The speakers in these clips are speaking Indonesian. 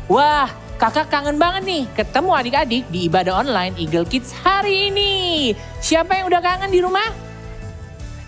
Wah, kakak kangen banget nih ketemu adik-adik di ibadah online Eagle Kids hari ini. Siapa yang udah kangen di rumah?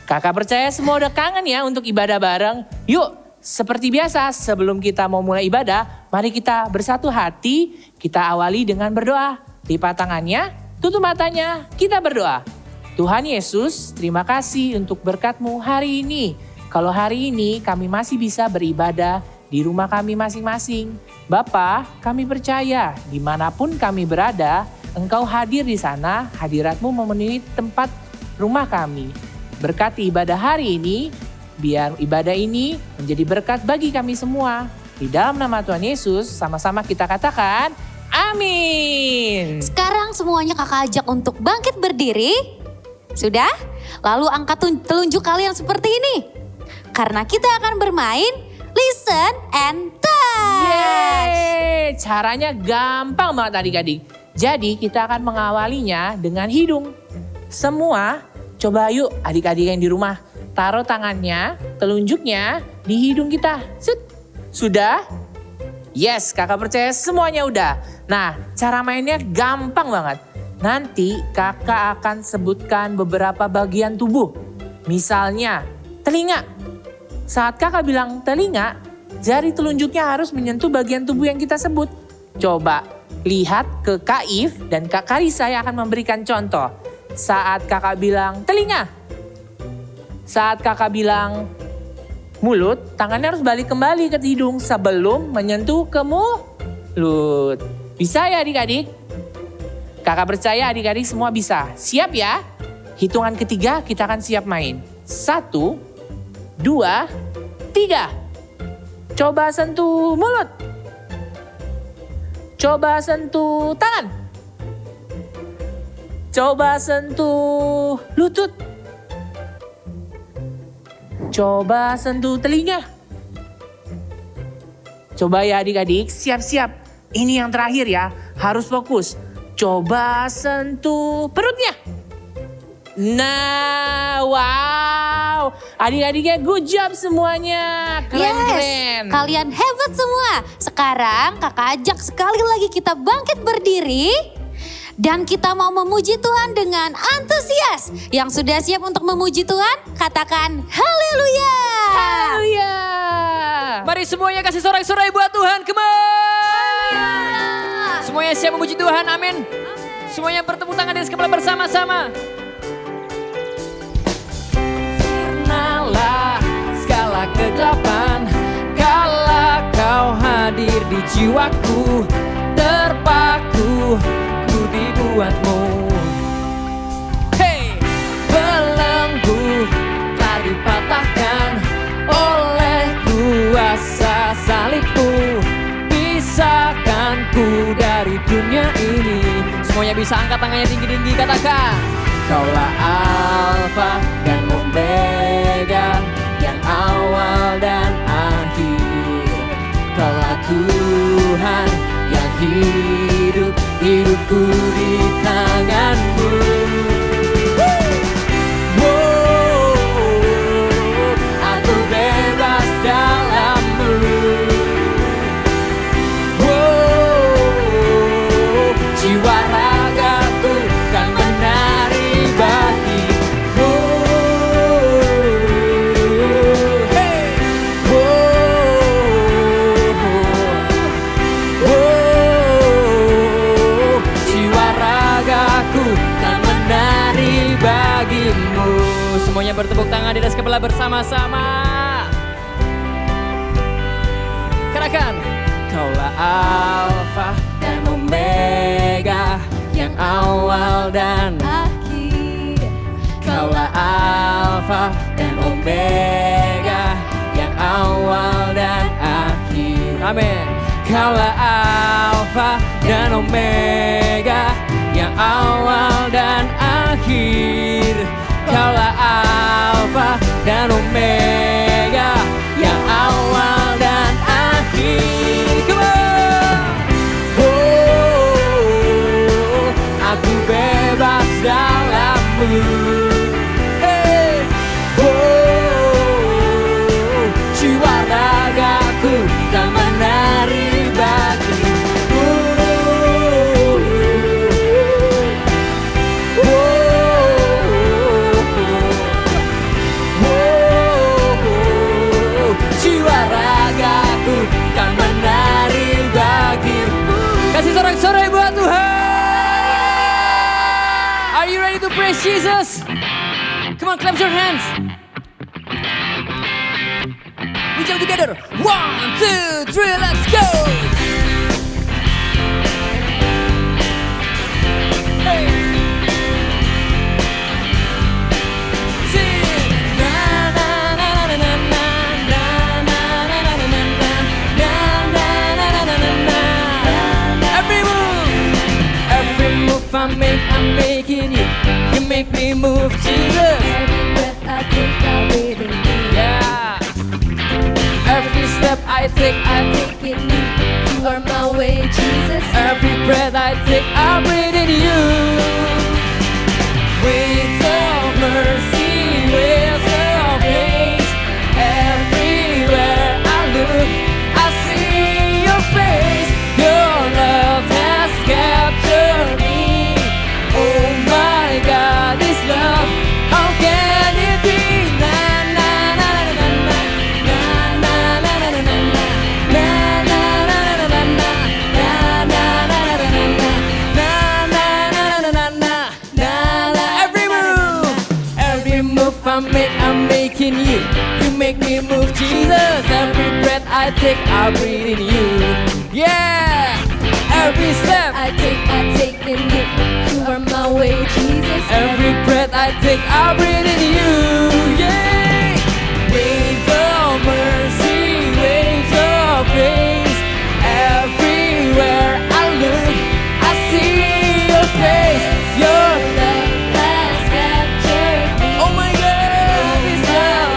Kakak percaya semua udah kangen ya untuk ibadah bareng. Yuk, seperti biasa sebelum kita mau mulai ibadah, mari kita bersatu hati, kita awali dengan berdoa. Lipat tangannya, tutup matanya, kita berdoa. Tuhan Yesus, terima kasih untuk berkat-Mu hari ini. Kalau hari ini kami masih bisa beribadah di rumah kami masing-masing. Bapa, kami percaya dimanapun kami berada, Engkau hadir di sana, hadirat-Mu memenuhi tempat rumah kami. Berkati ibadah hari ini, biar ibadah ini menjadi berkat bagi kami semua. Di dalam nama Tuhan Yesus, sama-sama kita katakan, amin. Sekarang semuanya kakak ajak untuk bangkit berdiri. Sudah? Lalu angkat telunjuk kalian seperti ini. Karena kita akan bermain Listen and Touch. Yeay, caranya gampang banget adik-adik. Jadi kita akan mengawalinya dengan hidung. Semua coba yuk adik-adik yang di rumah. Taruh tangannya, telunjuknya di hidung kita. Sudah? Yes, kakak percaya semuanya udah. Nah, cara mainnya gampang banget. Nanti kakak akan sebutkan beberapa bagian tubuh. Misalnya, telinga. Saat kakak bilang telinga, jari telunjuknya harus menyentuh bagian tubuh yang kita sebut. Coba lihat ke Kak If dan Kak Karisa yang akan memberikan contoh. Saat kakak bilang telinga. Saat kakak bilang mulut, tangannya harus balik kembali ke hidung sebelum menyentuh ke mulut. Bisa ya adik-adik? Kakak percaya adik-adik semua bisa. Siap ya? Hitungan ketiga kita akan siap main. 1, 2, 3. Coba sentuh mulut. Coba sentuh tangan. Coba sentuh lutut. Coba sentuh telinga. Coba ya adik-adik, siap-siap. Ini yang terakhir ya, harus fokus. Coba sentuh perutnya. Nah, wow. Adik-adiknya good job semuanya. Keren-keren. Yes, kalian hebat semua. Sekarang kakak ajak sekali lagi kita bangkit berdiri. Dan kita mau memuji Tuhan dengan antusias. Yang sudah siap untuk memuji Tuhan, katakan haleluya. Haleluya. Mari semuanya kasih sorak-sorai buat Tuhan, come on. Semuanya siap memuji Tuhan, amin. Semuanya bertepuk tangan di kepala bersama-sama. Sirnalah segala kegelapan, kala kau hadir di jiwaku, terpaku ku dibuatmu. Hey, belenggu telah dipatahkan oleh kuasa salibmu, pisahkan ku dari dunia ini. Semuanya bisa angkat tangannya tinggi-tinggi, katakan Kaulah Alfa dan Omega, yang awal dan akhir. Kaulah Tuhan yang hidup, hidupku di tangan-Mu. Aku bebas dalam-Mu. Jiwa ragaku kan menari bagi-Mu. Jiwa ragaku kan menari bagi-Mu. Semuanya bertepuk tangan di atas kepala bersama-sama. Katakan, Kaulah Alfa dan Omega, yang awal dan akhir. Kaulah Alfa dan Omega, yang awal dan akhir. Amin. Kaulah Alfa dan Omega, yang awal dan akhir. Kaulah Alfa dan Omega, yang awal dan akhir. Come on. Aku bebas dalam-Mu. Hey. Jiwa ragaku kan menari bagi-Mu. sorak-sorai buat Tuhan. Are you ready to praise Jesus? Come on, clap your hands. We jump together. 1, 2, 3, let's go. Hey. Sing. Na na na na na na na na na na na na na na. Every move I make, I'm making you. You make me move, Jesus. Every breath I take, I breathe in you. Yeah. Every step I take Take in you. You are my way, Jesus. every breath I take, I breathe in you. Waves of mercy, waves of grace. Everywhere I look, I see your face. Your love has captured me. Oh my God, this love, how can it be? Na na na na na na na na na na na na. Every move I make, I'm making you. You make me move, Jesus. Every breath I take, I breathe in you. Yeah. Every step, I take in you. You are my way, Jesus. every breath I take, I breathe in you. Yeah. Waves of mercy, waves of grace. Everywhere I look, I see your face. Your Love has captured me. oh my God, this love.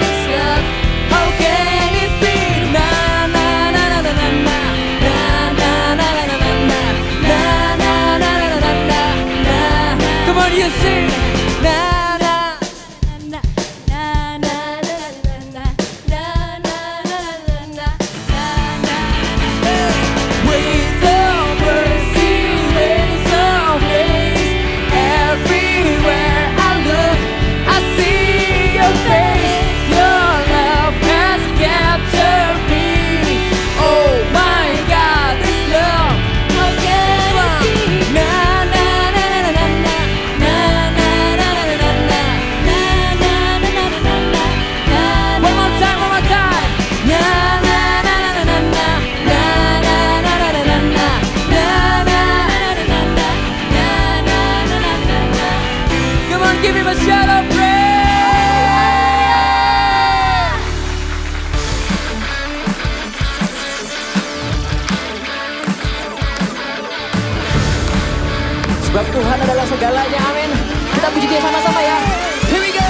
This love, How can it be? Na na na na na na na na na na na na na na na na na na na. Come on, you sing. Na na. na na na na na na na na na. Waves of mercy, waves of grace. Everywhere I look, I see your face. Your love has captured me. Oh my God, this love. How can it be? Na na na na na na na na na na na na. One more time, one more time. Na na na na na na na na na na na na na na. Come on, give him a shout of praise. Sebab Tuhan adalah segalanya, amin. Kita puji dia sama-sama ya. Here we go.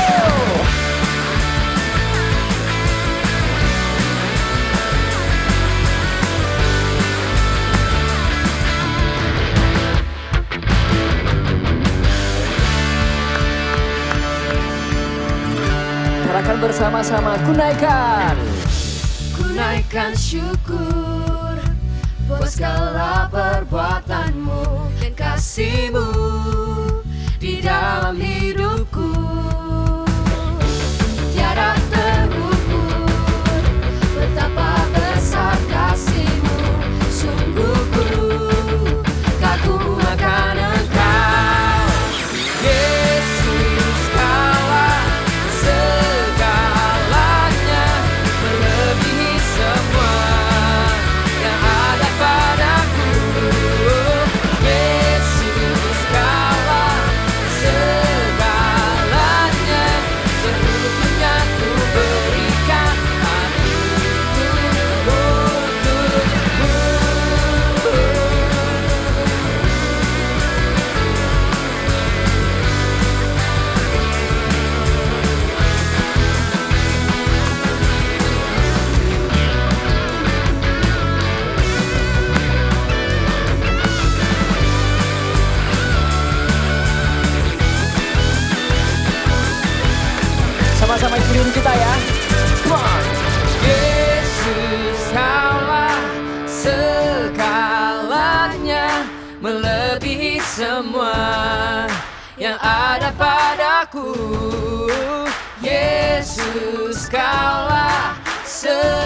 Katakan bersama-sama, kunaikan. Naikkan syukur buat segala perbuatanmu dan kasihmu di dalam hidupku. Tiada terukur betapa besar kasihmu. Sungguh ku kagum akan Engkau, Yesus, Kaulah segalanya, melebihi semua yang ada padaku. Yesus, Kaulah segalanya, seutuhnya ku berikan hatiku untukmu. Sama-sama ikutin kita ya. Come on. Yesus, Kaulah segalanya, melebihi semua yang ada padaku. Yesus, Kaulah segalanya,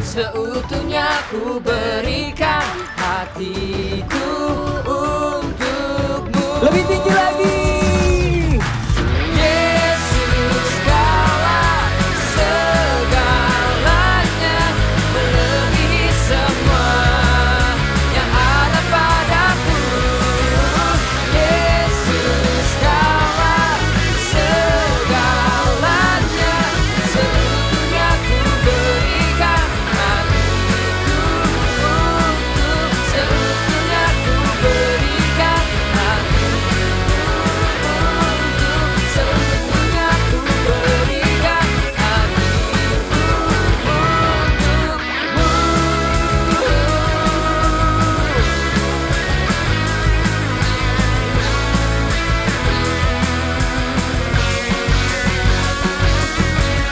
seutuhnya ku berikan hatiku untukmu. Lebih tinggi lagi. Yesus kaulah segalanya, melebihi semua yang ada padaku. Yesus kaulah segalanya, seutuhnya ku berikan hatiku untuk, seutuhnya ku berikan hatiku untuk, seutuhnya ku berikan hatiku untukmu.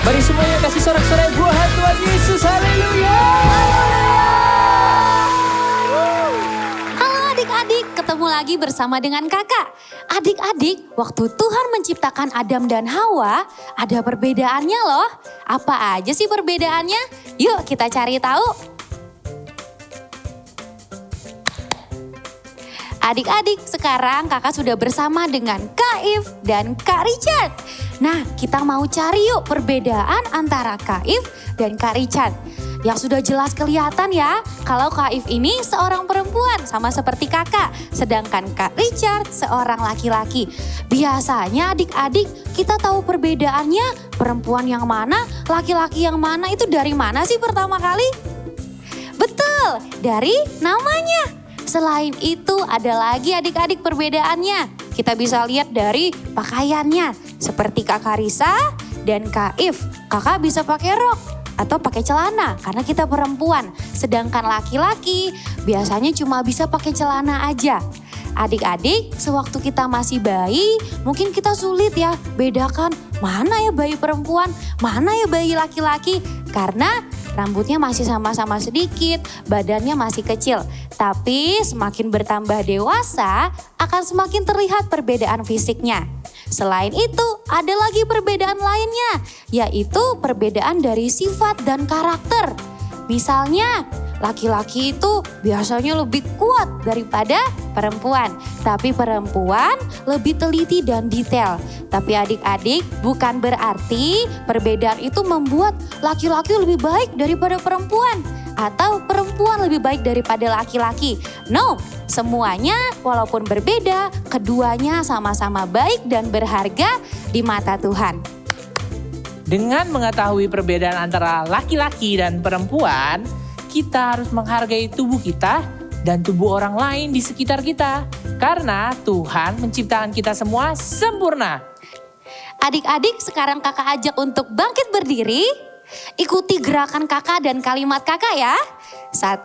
Mari semuanya kasih sorak-sorai buat Tuhan Yesus. Haleluya. Halo adik-adik, ketemu lagi bersama dengan kakak. Adik-adik, waktu Tuhan menciptakan Adam dan Hawa, ada perbedaannya loh. Apa aja sih perbedaannya? Yuk kita cari tahu. Adik-adik, sekarang kakak sudah bersama dengan Kak If dan Kak Richard. Nah, kita mau cari yuk perbedaan antara Kak If dan Kak Richard. Yang sudah jelas kelihatan ya, kalau Kak If ini seorang perempuan sama seperti kakak. Sedangkan Kak Richard seorang laki-laki. Biasanya adik-adik kita tahu perbedaannya perempuan yang mana, laki-laki yang mana itu dari mana sih pertama kali? Betul, dari namanya. Selain itu ada lagi adik-adik perbedaannya. Kita bisa lihat dari pakaiannya. Seperti Kak Karisa dan Kak If. Kakak bisa pakai rok atau pakai celana karena kita perempuan. Sedangkan laki-laki biasanya cuma bisa pakai celana aja. Adik-adik, sewaktu kita masih bayi, mungkin kita sulit ya bedakan mana ya bayi perempuan, mana ya bayi laki-laki. Karena rambutnya masih sama-sama sedikit, badannya masih kecil. Tapi semakin bertambah dewasa, akan semakin terlihat perbedaan fisiknya. Selain itu, ada lagi perbedaan lainnya, yaitu perbedaan dari sifat dan karakter. Misalnya, laki-laki itu biasanya lebih kuat daripada perempuan. Tapi perempuan lebih teliti dan detail. Tapi adik-adik, bukan berarti perbedaan itu membuat laki-laki lebih baik daripada perempuan. Atau perempuan lebih baik daripada laki-laki. No, semuanya walaupun berbeda, keduanya sama-sama baik dan berharga di mata Tuhan. Dengan mengetahui perbedaan antara laki-laki dan perempuan, kita harus menghargai tubuh kita dan tubuh orang lain di sekitar kita. Karena Tuhan menciptakan kita semua sempurna. Adik-adik, sekarang kakak ajak untuk bangkit berdiri. Ikuti gerakan kakak dan kalimat kakak ya. 1,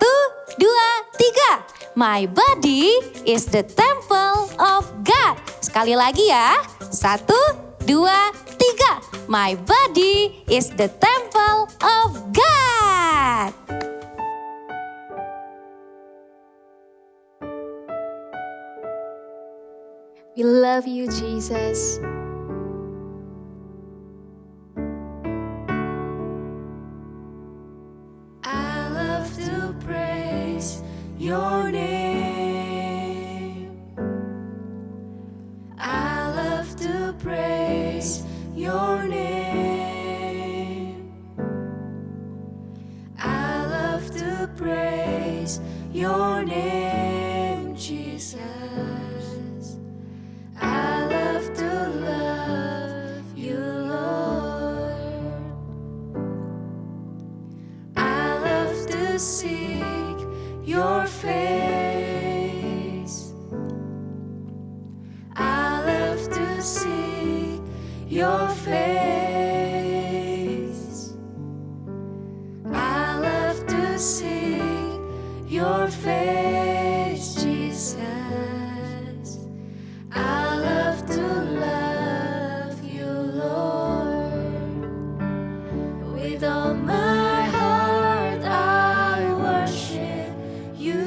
2, 3. My body is the temple of God. Sekali lagi ya. 1, 2, 3. My body is the temple of God. We love you, Jesus. I love to praise your name. I love to praise your name. I love to praise your name, Jesus. I love to love you, Lord. I love to seek your face. I love to seek your face. I love to seek your face, Jesus. I love to love you, Lord. With all my heart I worship you.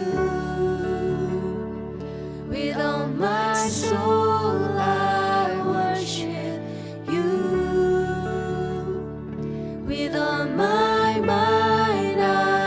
With all my soul I worship you. With all my mind I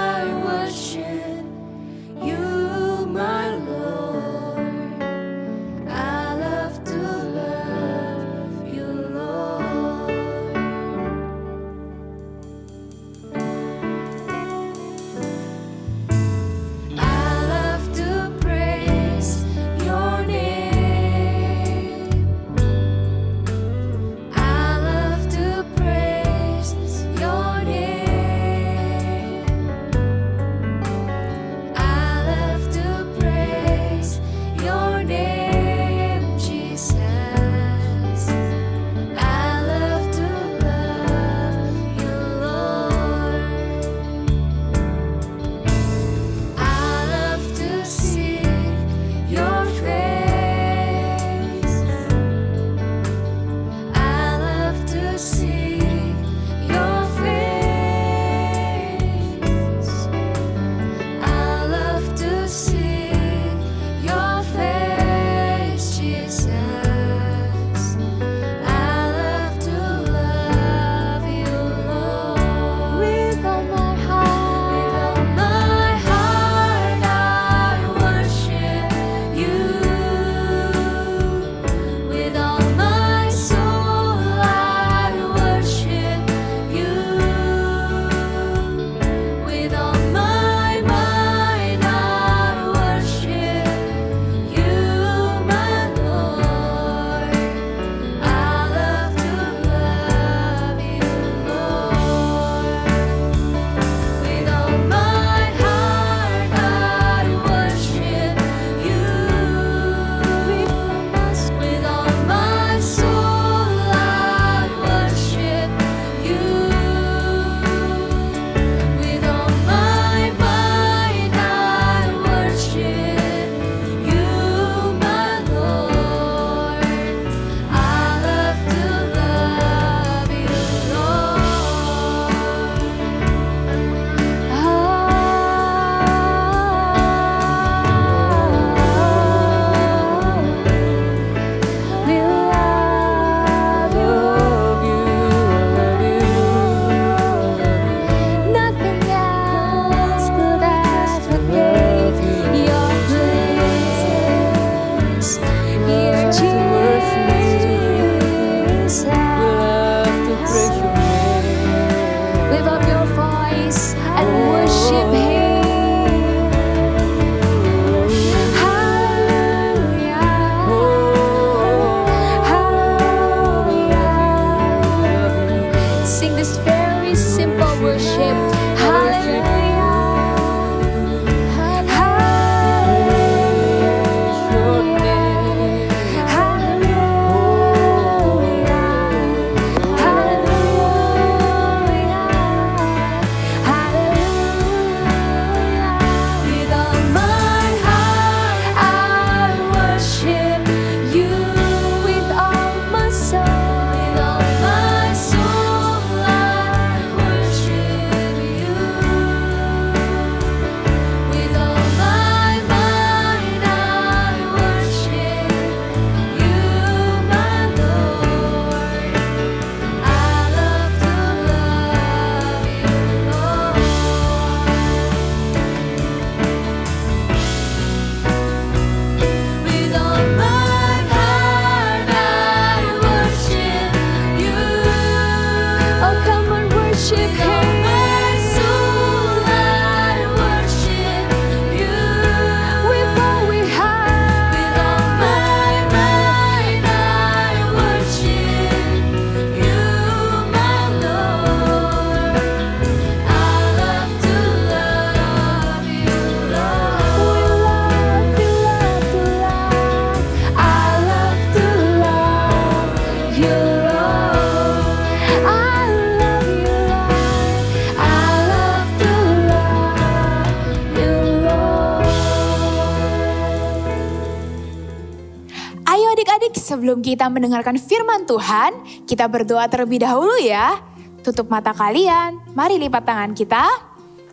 sebelum kita mendengarkan firman Tuhan, kita berdoa terlebih dahulu ya. Tutup mata kalian, mari lipat tangan kita.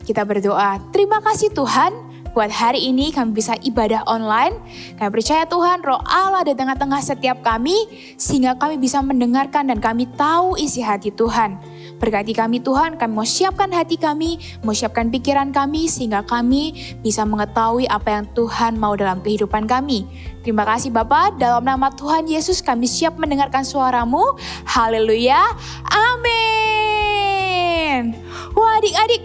Kita berdoa, terima kasih Tuhan buat hari ini kami bisa ibadah online. Kami percaya Tuhan, Roh Allah ada di tengah-tengah setiap kami, sehingga kami bisa mendengarkan dan kami tahu isi hati Tuhan. Berkati kami Tuhan, kami mau siapkan hati kami, mau siapkan pikiran kami, sehingga kami bisa mengetahui apa yang Tuhan mau dalam kehidupan kami. Terima kasih Bapa, dalam nama Tuhan Yesus kami siap mendengarkan suara-Mu. Haleluya, amin. Wah adik-adik,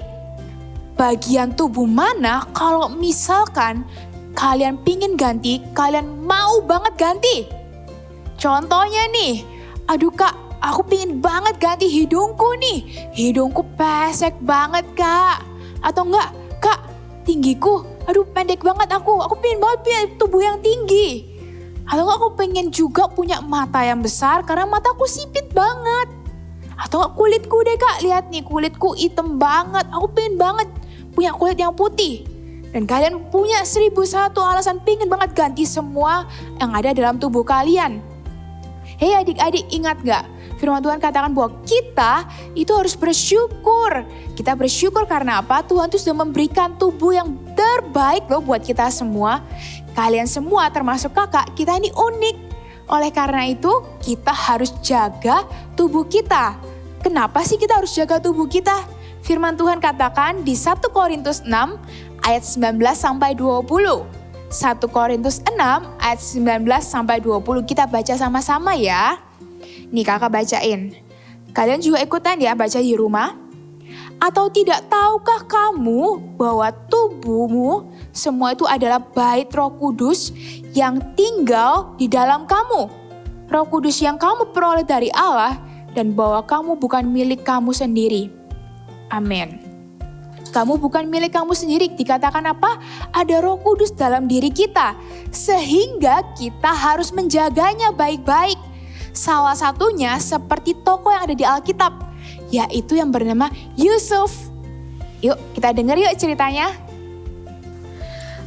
bagian tubuh mana kalau misalkan kalian pingin ganti, kalian mau banget ganti? Contohnya nih, aduh Kak, aku pingin banget ganti hidungku nih. Hidungku pesek banget Kak. Atau enggak, Kak, tinggiku, aduh pendek banget aku. Aku pingin banget punya tubuh yang tinggi. Atau enggak, aku pengen juga punya mata yang besar karena mataku sipit banget. Atau enggak, kulitku deh Kak, lihat nih kulitku hitam banget. Aku pengen banget punya kulit yang putih. Dan kalian punya 1001 alasan pingin banget ganti semua yang ada dalam tubuh kalian. Hei adik-adik, ingat gak? Firman Tuhan katakan bahwa kita itu harus bersyukur. Kita bersyukur karena apa? Tuhan itu sudah memberikan tubuh yang terbaik loh buat kita semua. Kalian semua termasuk kakak, kita ini unik. Oleh karena itu kita harus jaga tubuh kita. Kenapa sih kita harus jaga tubuh kita? Firman Tuhan katakan di 1 Korintus 6 ayat 19 sampai 20. 1 Korintus 6 ayat 19 sampai 20 kita baca sama-sama ya. Nih kakak bacain. Kalian juga ikutan ya baca di rumah. Atau tidak tahukah kamu bahwa tubuhmu semua itu adalah bait Roh Kudus yang tinggal di dalam kamu. Roh Kudus yang kamu peroleh dari Allah dan bahwa kamu bukan milik kamu sendiri. Amin. Kamu bukan milik kamu sendiri. Dikatakan apa? Ada Roh Kudus dalam diri kita. Sehingga kita harus menjaganya baik-baik. Salah satunya seperti tokoh yang ada di Alkitab, yaitu yang bernama Yusuf. Yuk kita dengar yuk ceritanya.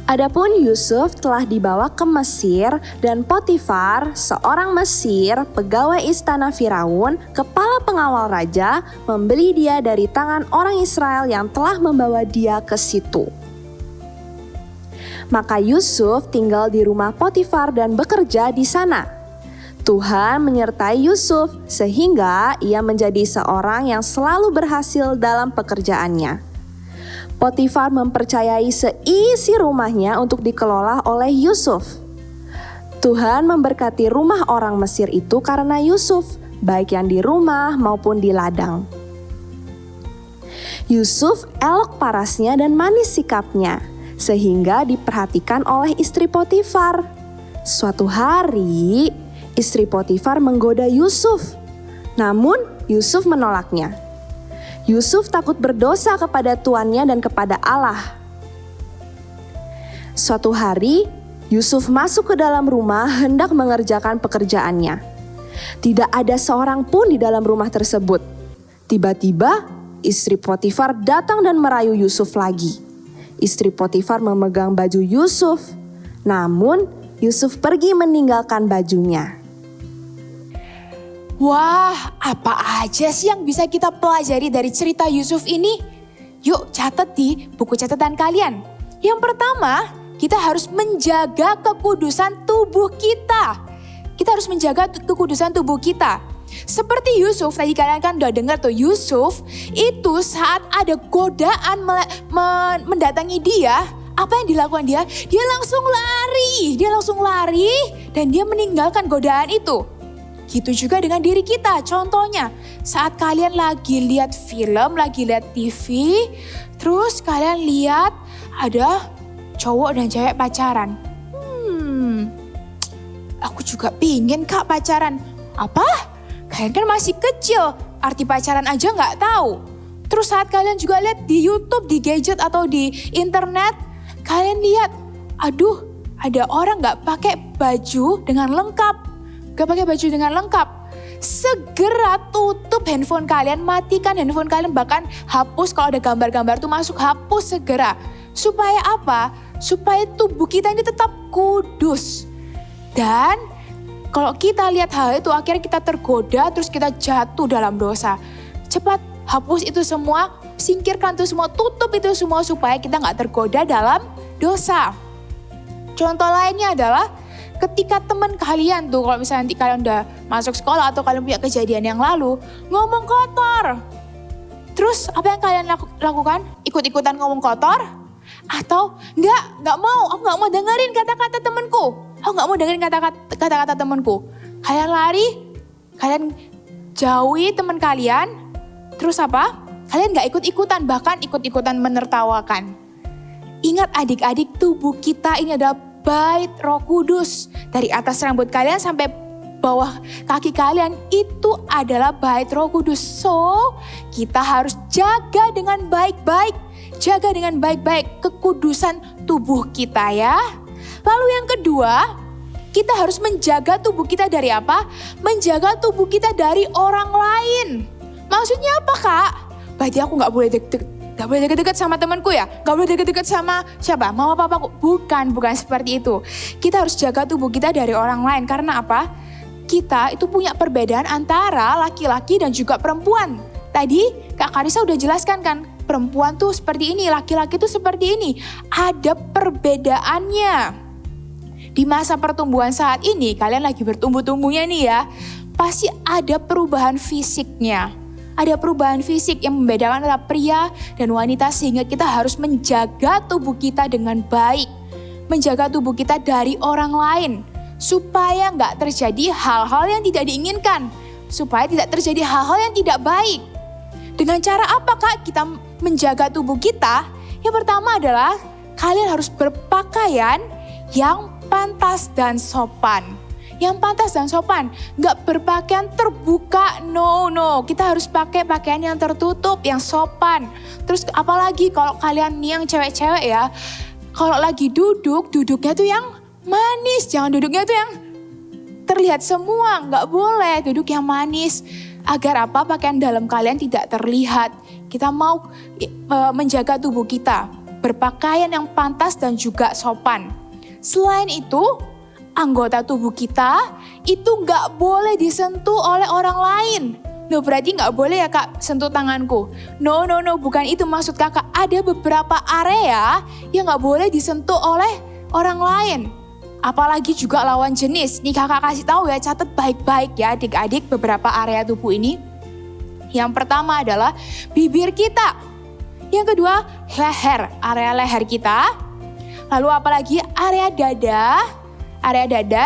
Adapun Yusuf telah dibawa ke Mesir dan Potifar, seorang Mesir, pegawai istana Firaun, kepala pengawal raja, membeli dia dari tangan orang Israel yang telah membawa dia ke situ. Maka Yusuf tinggal di rumah Potifar dan bekerja di sana. Tuhan menyertai Yusuf sehingga ia menjadi seorang yang selalu berhasil dalam pekerjaannya. Potifar mempercayai seisi rumahnya untuk dikelola oleh Yusuf. Tuhan memberkati rumah orang Mesir itu karena Yusuf, baik yang di rumah maupun di ladang. Yusuf elok parasnya dan manis sikapnya, sehingga diperhatikan oleh istri Potifar. Suatu hari, istri Potifar menggoda Yusuf, namun Yusuf menolaknya. Yusuf takut berdosa kepada tuannya dan kepada Allah. Suatu hari, Yusuf masuk ke dalam rumah hendak mengerjakan pekerjaannya. Tidak ada seorang pun di dalam rumah tersebut. Tiba-tiba, istri Potifar datang dan merayu Yusuf lagi. Istri Potifar memegang baju Yusuf, namun Yusuf pergi meninggalkan bajunya. Wah, apa aja sih yang bisa kita pelajari dari cerita Yusuf ini? Yuk catat di buku catatan kalian. Yang pertama, kita harus menjaga kekudusan tubuh kita. Kita harus menjaga kekudusan tubuh kita. Seperti Yusuf, tadi kalian kan udah dengar tuh, Yusuf itu saat ada godaan mendatangi dia, apa yang dilakukan dia? Dia langsung lari dan dia meninggalkan godaan itu. Gitu juga dengan diri kita. Contohnya, saat kalian lagi lihat film, lagi lihat TV, terus kalian lihat ada cowok dan cewek pacaran. Aku juga pingin Kak pacaran. Apa? Kalian kan masih kecil, arti pacaran aja nggak tahu. Terus saat kalian juga lihat di YouTube, di gadget atau di internet, kalian lihat, aduh, ada orang nggak pakai baju dengan lengkap. Gak pakai baju dengan lengkap. Segera tutup handphone kalian, matikan handphone kalian, bahkan hapus kalau ada gambar-gambar tuh masuk, hapus segera. Supaya apa? Supaya tubuh kita ini tetap kudus. Dan Kalau kita lihat hal itu akhirnya kita tergoda terus kita jatuh dalam dosa. Cepat hapus itu semua, singkirkan itu semua, tutup itu semua supaya kita gak tergoda dalam dosa. Contoh lainnya adalah ketika teman kalian tuh, kalau misalnya nanti kalian udah masuk sekolah atau kalian punya kejadian yang lalu, ngomong kotor. Terus apa yang kalian lakukan? Ikut-ikutan ngomong kotor? Atau nggak mau, aku nggak mau dengerin kata-kata temanku. Aku nggak mau dengerin kata-kata temanku. Kalian lari, kalian jauhi teman kalian. Terus apa? Kalian nggak ikut-ikutan, bahkan ikut-ikutan menertawakan. Ingat adik-adik, tubuh kita ini adalah bait Roh Kudus. Dari atas rambut kalian sampai bawah kaki kalian itu adalah bait Roh Kudus. So, kita harus jaga dengan baik-baik. Jaga dengan baik-baik kekudusan tubuh kita ya. Lalu yang kedua, kita harus menjaga tubuh kita dari apa? Menjaga tubuh kita dari orang lain. Maksudnya apa, Kak? Berarti aku gak boleh deket-deket sama temanku ya? Gak boleh deket-deket sama siapa? Mama papaku? Bukan seperti itu. Kita harus jaga tubuh kita dari orang lain. Karena apa? Kita itu punya perbedaan antara laki-laki dan juga perempuan. Tadi Kak Karisa udah jelaskan kan? Perempuan tuh seperti ini, laki-laki tuh seperti ini. Ada perbedaannya. Di masa pertumbuhan saat ini, kalian lagi bertumbuh-tumbuhnya nih ya. Pasti ada perubahan fisiknya. Ada perubahan fisik yang membedakan antara pria dan wanita sehingga kita harus menjaga tubuh kita dengan baik. Menjaga tubuh kita dari orang lain. Supaya nggak terjadi hal-hal yang tidak diinginkan. Supaya tidak terjadi hal-hal yang tidak baik. Dengan cara apa Kak kita menjaga tubuh kita? Yang pertama adalah kalian harus berpakaian yang pantas dan sopan. Yang pantas dan sopan, nggak berpakaian terbuka, no. Kita harus pakai pakaian yang tertutup, yang sopan. Terus apalagi kalau kalian nih yang cewek-cewek ya, kalau lagi duduknya tuh yang manis, jangan duduknya tuh yang terlihat semua, nggak boleh duduk yang manis. Agar apa? Pakaian dalam kalian tidak terlihat. Kita mau menjaga tubuh kita, berpakaian yang pantas dan juga sopan. Selain itu, anggota tubuh kita itu nggak boleh disentuh oleh orang lain. Loh berarti nggak boleh ya Kak sentuh tanganku? No, bukan itu maksud Kakak. Ada beberapa area yang nggak boleh disentuh oleh orang lain. Apalagi juga lawan jenis. Nih Kakak kasih tahu ya, catat baik-baik ya adik-adik beberapa area tubuh ini. Yang pertama adalah bibir kita. Yang kedua leher, area leher kita. Lalu apalagi area dada,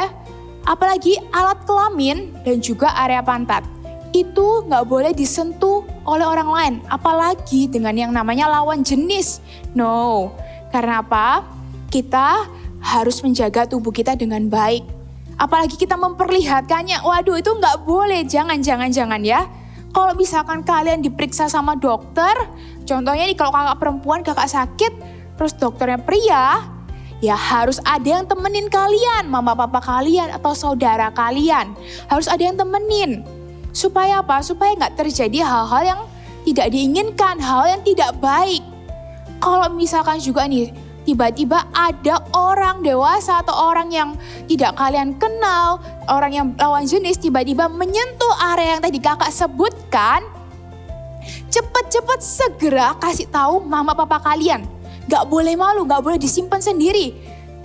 apalagi alat kelamin dan juga area pantat. Itu nggak boleh disentuh oleh orang lain, apalagi dengan yang namanya lawan jenis. No, karena apa? Kita harus menjaga tubuh kita dengan baik. Apalagi kita memperlihatkannya, waduh itu nggak boleh, jangan ya. Kalau misalkan kalian diperiksa sama dokter, contohnya nih kalau kakak perempuan, kakak sakit, terus dokternya pria, ya harus ada yang temenin kalian, mama papa kalian atau saudara kalian. Harus ada yang temenin. Supaya apa? Supaya nggak terjadi hal-hal yang tidak diinginkan, hal yang tidak baik. Kalau misalkan juga nih, tiba-tiba ada orang dewasa atau orang yang tidak kalian kenal, orang yang lawan jenis tiba-tiba menyentuh area yang tadi kakak sebutkan, cepet-cepet segera kasih tahu mama papa kalian. Gak boleh malu, gak boleh disimpan sendiri.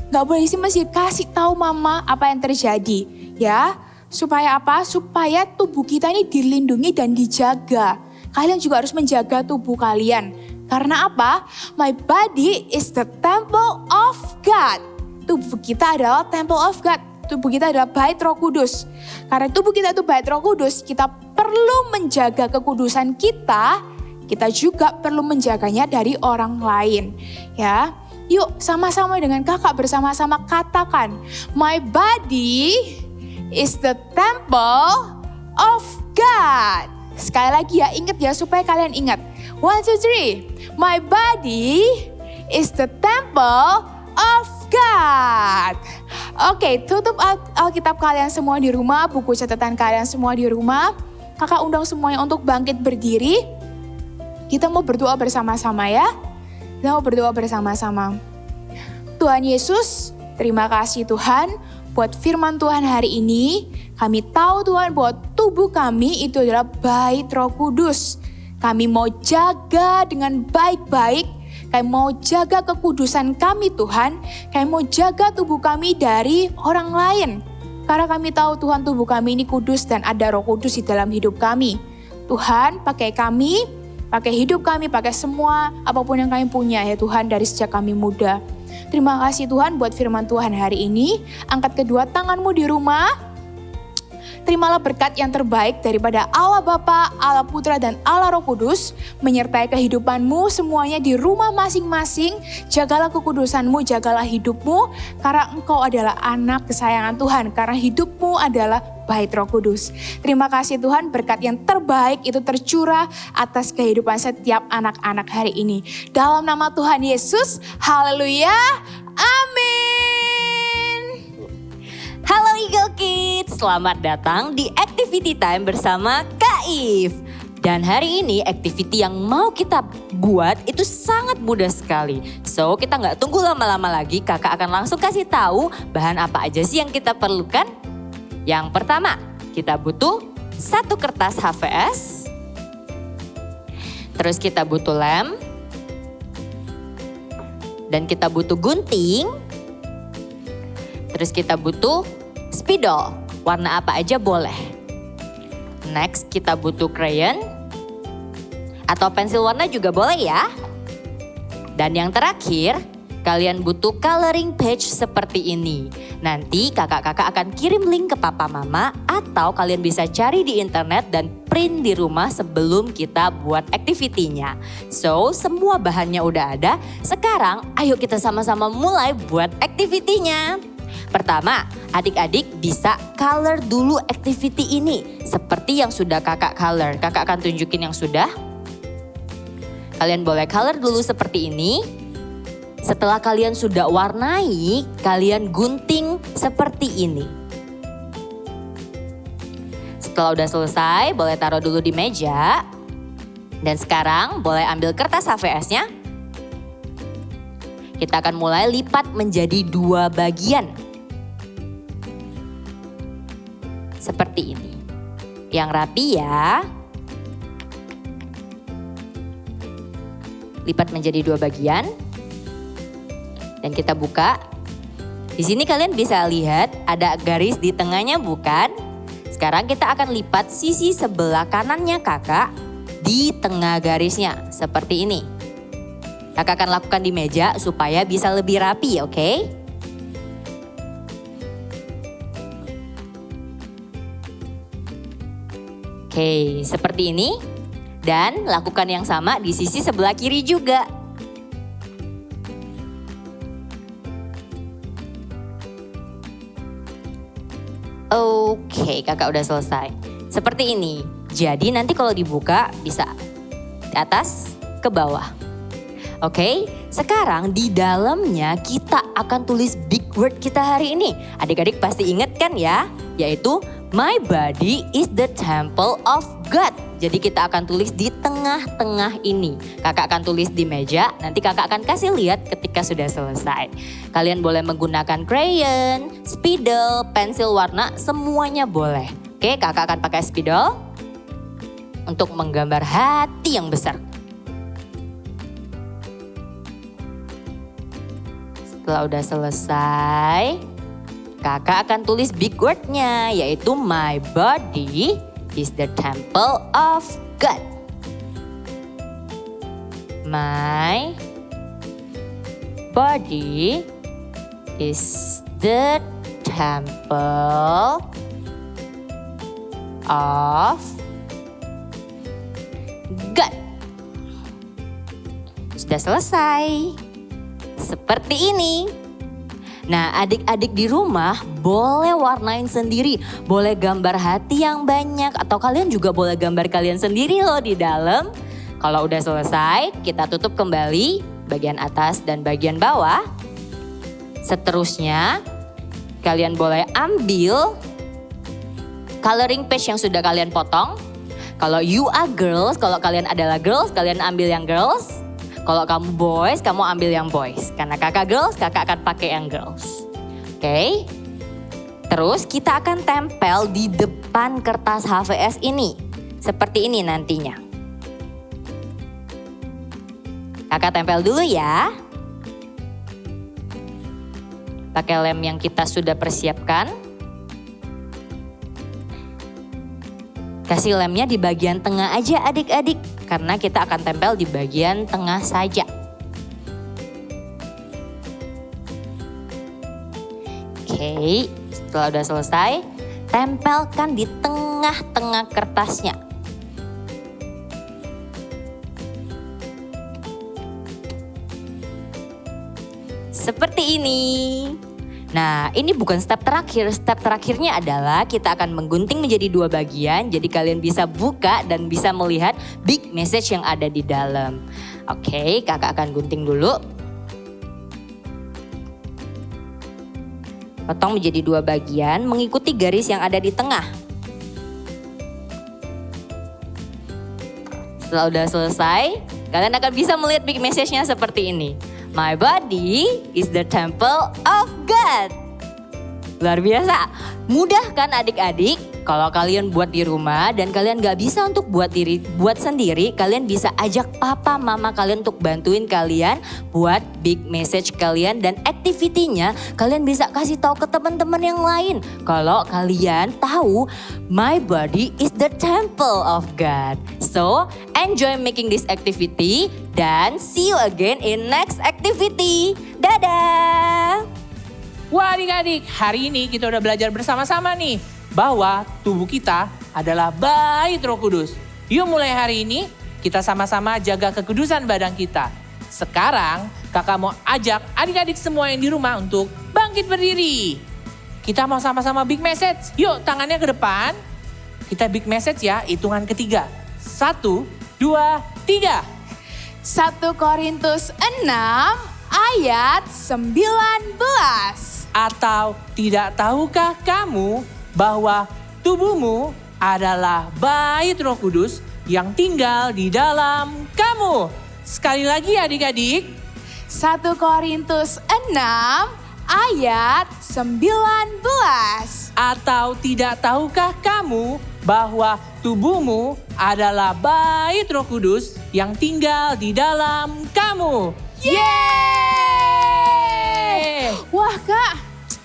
Gak boleh disimpan sendiri, kasih tahu mama apa yang terjadi. Ya, supaya apa? Supaya tubuh kita ini dilindungi dan dijaga. Kalian juga harus menjaga tubuh kalian. Karena apa? My body is the temple of God. Tubuh kita adalah temple of God. Tubuh kita adalah bait Roh Kudus. Karena tubuh kita itu bait Roh Kudus, kita perlu menjaga kekudusan kita. Kita juga perlu menjaganya dari orang lain. Ya, yuk sama-sama dengan kakak bersama-sama katakan, my body is the temple of God. Sekali lagi ya, ingat ya supaya kalian ingat. 1, 2, 3. My body is the temple of God. Oke, tutup Alkitab kalian semua di rumah, buku catatan kalian semua di rumah. Kakak undang semuanya untuk bangkit berdiri. Kita mau berdoa bersama-sama ya. Kita mau berdoa bersama-sama. Tuhan Yesus, terima kasih Tuhan buat firman Tuhan hari ini. Kami tahu Tuhan bahwa tubuh kami itu adalah bait Roh Kudus. Kami mau jaga dengan baik-baik. Kami mau jaga kekudusan kami Tuhan. Kami mau jaga tubuh kami dari orang lain. Karena kami tahu Tuhan tubuh kami ini kudus dan ada Roh Kudus di dalam hidup kami. Tuhan pakai kami, pakai hidup kami, pakai semua apapun yang kami punya ya Tuhan dari sejak kami muda. Terima kasih Tuhan buat firman Tuhan hari ini. Angkat kedua tanganmu di rumah. Terimalah berkat yang terbaik daripada Allah Bapa, Allah Putra, dan Allah Roh Kudus menyertai kehidupanmu semuanya di rumah masing-masing. Jagalah kekudusanmu, jagalah hidupmu, karena engkau adalah anak kesayangan Tuhan, karena hidupmu adalah bait Roh Kudus. Terima kasih Tuhan, berkat yang terbaik itu tercurah atas kehidupan setiap anak-anak hari ini. Dalam nama Tuhan Yesus, haleluya, amin. Halo Eagle Kids, selamat datang di Activity Time bersama Kak If. Dan hari ini activity yang mau kita buat itu sangat mudah sekali. So kita nggak tunggu lama-lama lagi, kakak akan langsung kasih tahu bahan apa aja sih yang kita perlukan. Yang pertama, kita butuh 1 kertas HVS. Terus kita butuh lem. Dan kita butuh gunting. Terus kita butuh spidol, warna apa aja boleh. Next kita butuh crayon, atau pensil warna juga boleh ya. Dan yang terakhir, kalian butuh coloring page seperti ini. Nanti kakak-kakak akan kirim link ke papa mama, atau kalian bisa cari di internet dan print di rumah sebelum kita buat activity-nya. So, semua bahannya udah ada. Sekarang ayo kita sama-sama mulai buat activity-nya. Pertama, adik-adik bisa color dulu activity ini. Seperti yang sudah kakak color. Kakak akan tunjukin yang sudah. Kalian boleh color dulu seperti ini. Setelah kalian sudah warnai, kalian gunting seperti ini. Setelah udah selesai, boleh taruh dulu di meja. Dan sekarang boleh ambil kertas HVS-nya. Kita akan mulai lipat menjadi 2 bagian. Seperti ini. Yang rapi ya. Lipat menjadi 2 bagian. Dan kita buka. Di sini kalian bisa lihat ada garis di tengahnya bukan? Sekarang kita akan lipat sisi sebelah kanannya kakak di tengah garisnya. Seperti ini. Kakak akan lakukan di meja supaya bisa lebih rapi, oke? Oke, seperti ini. Dan lakukan yang sama di sisi sebelah kiri juga. Oke, kakak udah selesai. Seperti ini. Jadi nanti kalau dibuka bisa di atas ke bawah. Oke, sekarang di dalamnya kita akan tulis big word kita hari ini. Adik-adik pasti ingat kan ya? Yaitu my body is the temple of God. Jadi kita akan tulis di tengah-tengah ini. Kakak akan tulis di meja, nanti kakak akan kasih lihat ketika sudah selesai. Kalian boleh menggunakan crayon, spidol, pensil warna, semuanya boleh. Oke, kakak akan pakai spidol untuk menggambar hati yang besar. Setelah udah selesai, kakak akan tulis big word-nya, yaitu my body is the temple of God. My body is the temple of God. Sudah selesai. Seperti ini. Nah, adik-adik di rumah boleh warnain sendiri, boleh gambar hati yang banyak, atau kalian juga boleh gambar kalian sendiri loh di dalam. Kalau udah selesai, kita tutup kembali bagian atas dan bagian bawah. Seterusnya, kalian boleh ambil coloring page yang sudah kalian potong. Kalau you are girls, kalau kalian adalah girls, kalian ambil yang girls. Kalau kamu boys, kamu ambil yang boys. Karena kakak girls, kakak akan pakai yang girls. Oke. Terus kita akan tempel di depan kertas HVS ini. Seperti ini nantinya. Kakak tempel dulu ya. Pakai lem yang kita sudah persiapkan. Kasih lemnya di bagian tengah aja adik-adik. Karena kita akan tempel di bagian tengah saja. Oke, setelah udah selesai, tempelkan di tengah-tengah kertasnya. Seperti ini. Nah, ini bukan step terakhir. Step terakhirnya adalah kita akan menggunting menjadi 2 bagian. Jadi kalian bisa buka dan bisa melihat big message yang ada di dalam. Oke, kakak akan gunting dulu. Potong menjadi 2 bagian mengikuti garis yang ada di tengah. Setelah udah selesai, kalian akan bisa melihat big message-nya seperti ini. My body is the temple of God. Luar biasa. Mudah kan adik-adik? Kalau kalian buat di rumah dan kalian gak bisa untuk buat sendiri, kalian bisa ajak papa mama kalian untuk bantuin kalian buat big message kalian, dan activity-nya kalian bisa kasih tahu ke teman-teman yang lain. Kalau kalian tahu my body is the temple of God. So, enjoy making this activity dan see you again in next activity. Dadah! Wah adik-adik, hari ini kita udah belajar bersama-sama nih bahwa tubuh kita adalah bait Roh Kudus. Yuk mulai hari ini kita sama-sama jaga kekudusan badan kita. Sekarang kakak mau ajak adik-adik semua yang di rumah untuk bangkit berdiri. Kita mau sama-sama big message. Yuk tangannya ke depan. Kita big message ya, hitungan ketiga. 1, 2, 3. 1 Korintus 6 ayat 19. Atau tidak tahukah kamu bahwa tubuhmu adalah bait Roh Kudus yang tinggal di dalam kamu? Sekali lagi adik-adik. 1 Korintus 6 ayat 19. Atau tidak tahukah kamu bahwa tubuhmu adalah bait Roh Kudus yang tinggal di dalam kamu? Yeay! Wah Kak,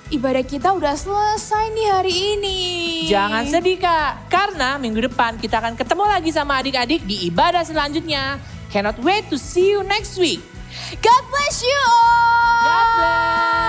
ibadah kita udah selesai nih hari ini. Jangan sedih Kak, karena minggu depan kita akan ketemu lagi sama adik-adik di ibadah selanjutnya. Cannot wait to see you next week. God bless you all. God bless.